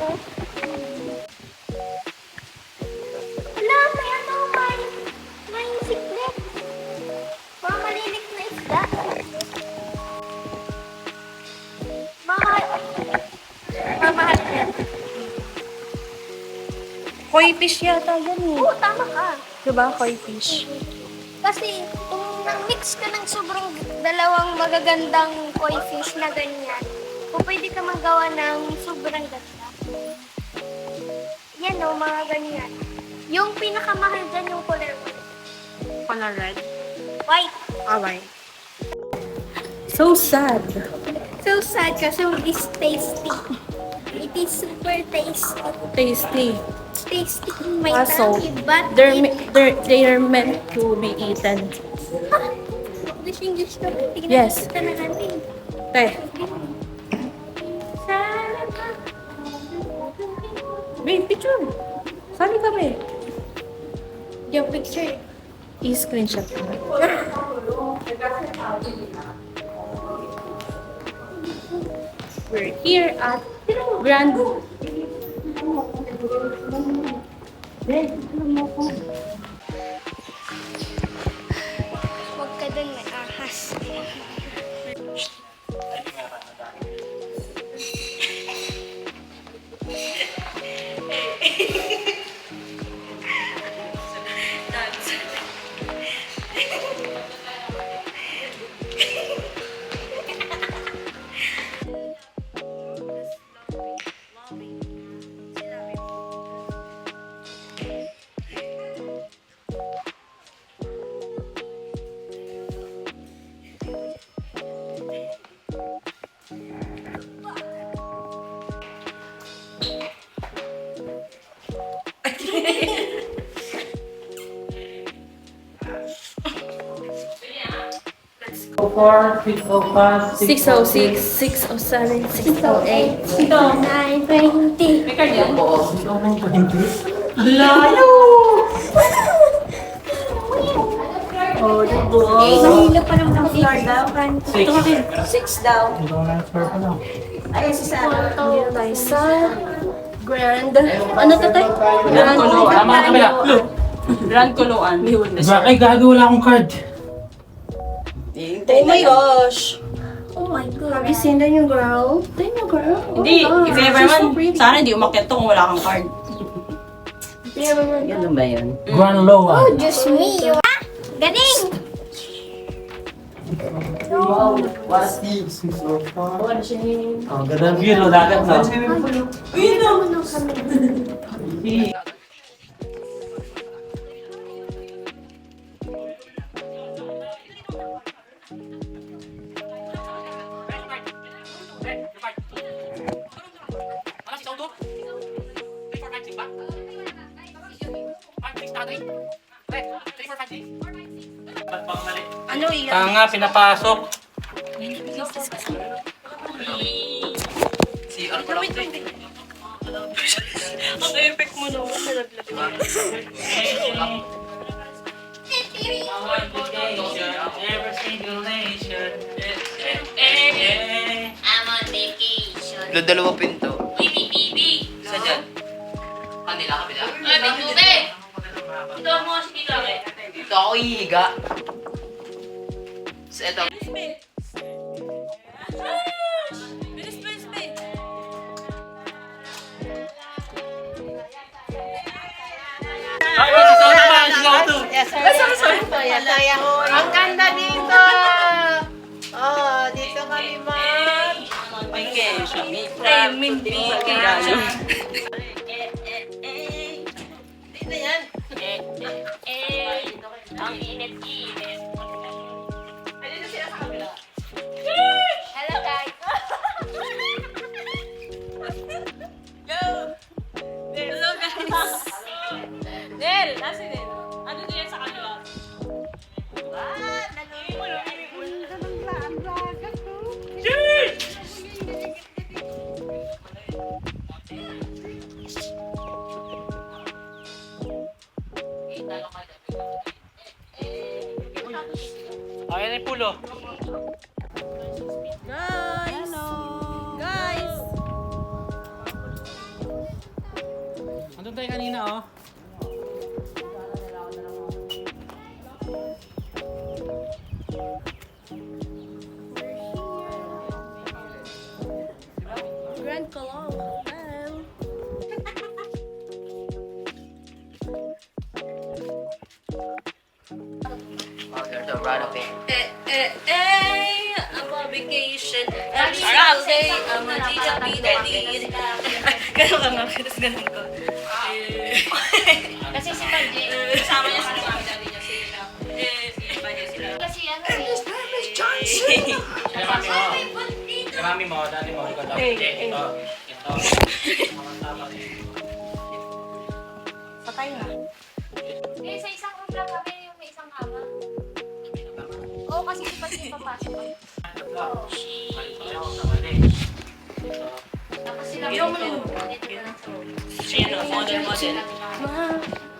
oh. Wala, may siklet. Mga malilik na isda. Mamahal yan. Koi fish yata yan eh. Oo, tama ka. Diba? Koi fish. Kasi kung nang-mix ka ng sobrang dalawang magagandang koi fish na ganyan, kung pwede ka magawa ng sobrang ganda. Yan o, mga ganyan. Yung pinakamahal dyan yung color white. Color red. White. Alright. So sad. So sad kasi it's tasty. It is super tasty. Tasty. It's tasty in my Kaso, tummy, but they are meant to be eaten. English ka. Tignan Yes. kita na natin. Te, Sana ka. wait, picture. Sali kami. Yung picture. I-screenshot ko. We're here at Grand... Huwag ka dun, may ahas. Four, 605, 606, 607, 608. 9, 20. May card yan? Layo! Oh, diba? Mahilo pa naman ang floor daw. Six daw. Ito na yung square pa lang. Ayun si Sarah. Dito tayo sa Grand... Ano to tayo? Grand Coloane. Tama ka kabila. Grand Coloane. Bakit gago wala akong card? Oh my gosh! Oh my God. Have you seen that new girl? That new girl? Hindi, Oh my if God, ever she's man, so pretty. sana hindi umakyat to kung wala kang card. If you ever man. Ano ba yun? Grand Loa. Oh, Diyos me. Galing! Wow, what's this? Ang ganda ng view, no? Dagat, no? Ano iyan? Tanga, pinapasok. Si ano pa lang? Ang effect mo naman. Every single nation. I'm on vacation. Dalawa pinto. Uy, may bibi. Saan dyan? Kanila, kabila. Ay, may tubig. Ito mo si Tito. Dito ako ihiga. So, ito. Ay, masisaw na ba? Sisaw to. Ang ganda dito! Oh, dito kami man. Vacation. Ay, Mindy. Dito yan. Ang init-init. Ay, dito sila sa kabila. Hello, guys. Hello guys! Nel! Nasi Nel? Ano din yan sa kanila? Ayan yung pulo. Guys! Hello! Guys! tayo kanina, oh. Grand Coloane Hotel. Oh, there's a right of it. I'm on vacation. Every single day, I'm a dee-da-dee-da-dee. Ganun ka nga, tapos ganun ko. Kasi si Panji, Kasama niya si mami daddy niya si Panji sila. kasi ano Kaya mami mo. Kaya mami mo, dali mo. Ikaw daw. Ito. Patay na. eh, sa isang room lang kami yung may isang kama. Oo, kasi si Panji papasok. Tapos sila Sino? Model.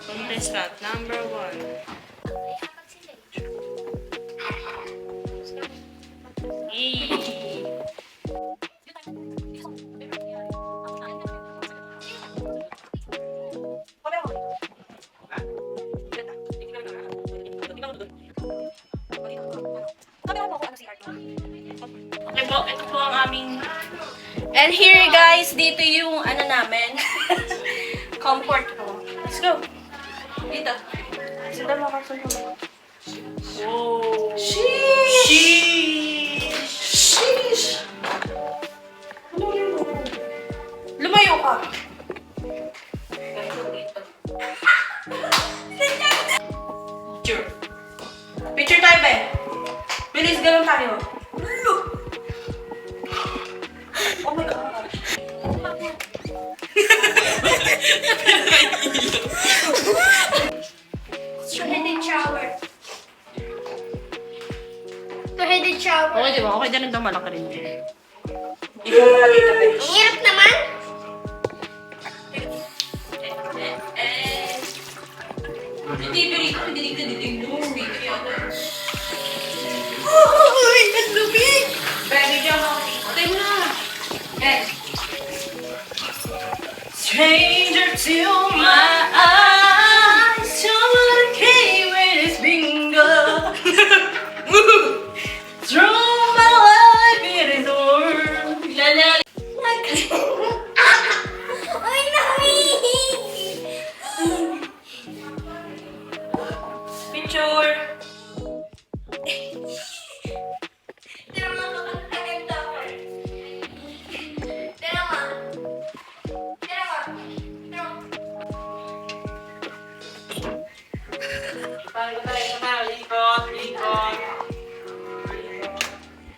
Contestant number 1. Ay, apat sila eh. Okay po, ito po ang aming And here guys, dito yung ano namin. Comfort room. Let's go. Dito. Sila makasunod. Whoa! Sheesh! Sheesh! Lumayo ka. Picture. Picture tayo, be. Bilis, ganun tayo. Oh my God. Two-headed shower. Two-headed shower. Okay, di ba? Okay, dyan daw malaki rin. Ikaw na dito, be. Ang hirap naman. Uy, ang lumig! Baby, diyan ako dito. Tayo na. Yes. Stranger to my eyes, someone came with his finger. Through my life in his arms. Ay, nami! Picture. Tira mo ako ang kaganda ko. Tira mo. Tira mo. Tira mo.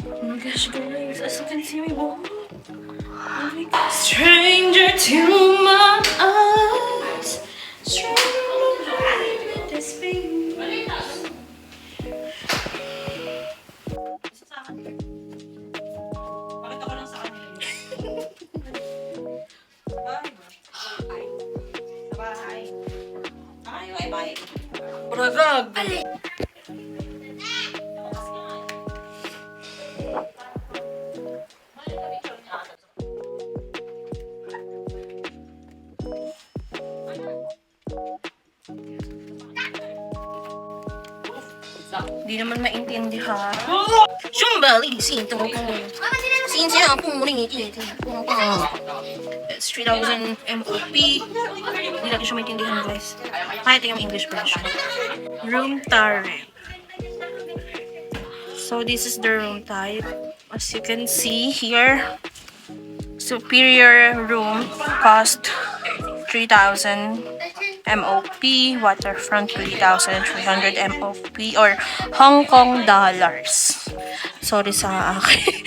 Oh my gosh, guys, as you can see my buhok. Oh my God. Stranger to my eyes, stranger with this finger. Bakit ako lang sa kanila? Sa bahay. Ay, bye. Bragag. Di naman maintindihan. Shumbali, sinto ko. Sinto ako rin It's 3,000 MOP. Hindi natin siya maintindihan, guys. Kahit yung English version. Room tariff. So this is the room type. As you can see here, superior room cost 3,000 MOP, waterfront 3,300 MOP or Hong Kong dollars. Sorry sa akin.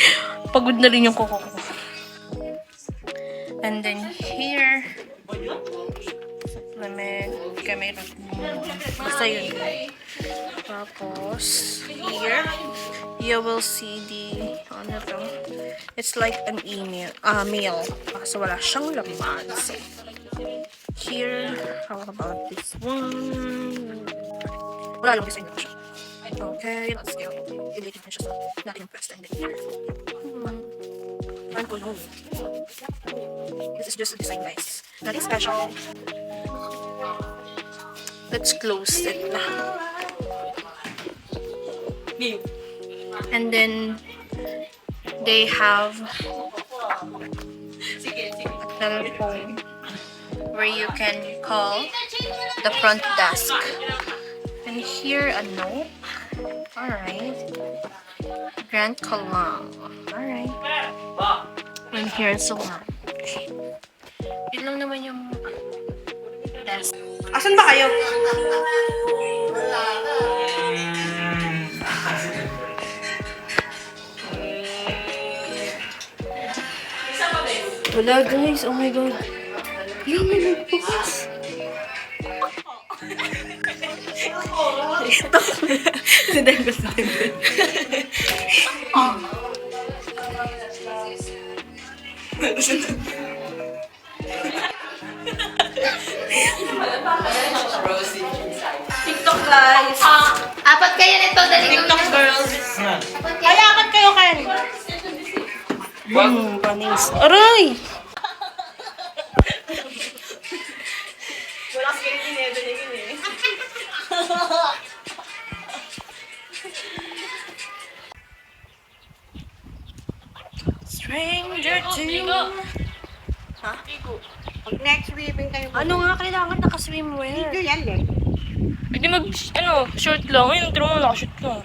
Pagod na rin yung kuko ko. And then here, supplement, camera. Basta yun. Tapos, here, you will see the, ano to, it's like an email, mail. Kaso wala siyang laman. So, here, how about this one? Wala lang design na siya. Okay, let's go. Delete na siya sa natin press and then here. Ang Coloane. This is just a design, guys. Nothing special. Let's close it na. And then they have a telephone where you can call the front desk. And here a note. Alright. Grand Coloane. Alright. And here's a one. Yun lang naman yung desk. Asan ba kayo? Wala guys, oh my god. Yung may nagbukas. Hindi ko sa akin. TikTok guys. Apat kayo nito, dali. TikTok girls. Ay, akat kayo Ken. Panis. Aray! Wala kasi kayo dinedalingin eh. Stranger to you. Ha? Pag next swimming kayo. Ano nga kailangan naka-swimwear? Video yan eh. Hindi short lang. Ayun, tira mo nakashoot lang.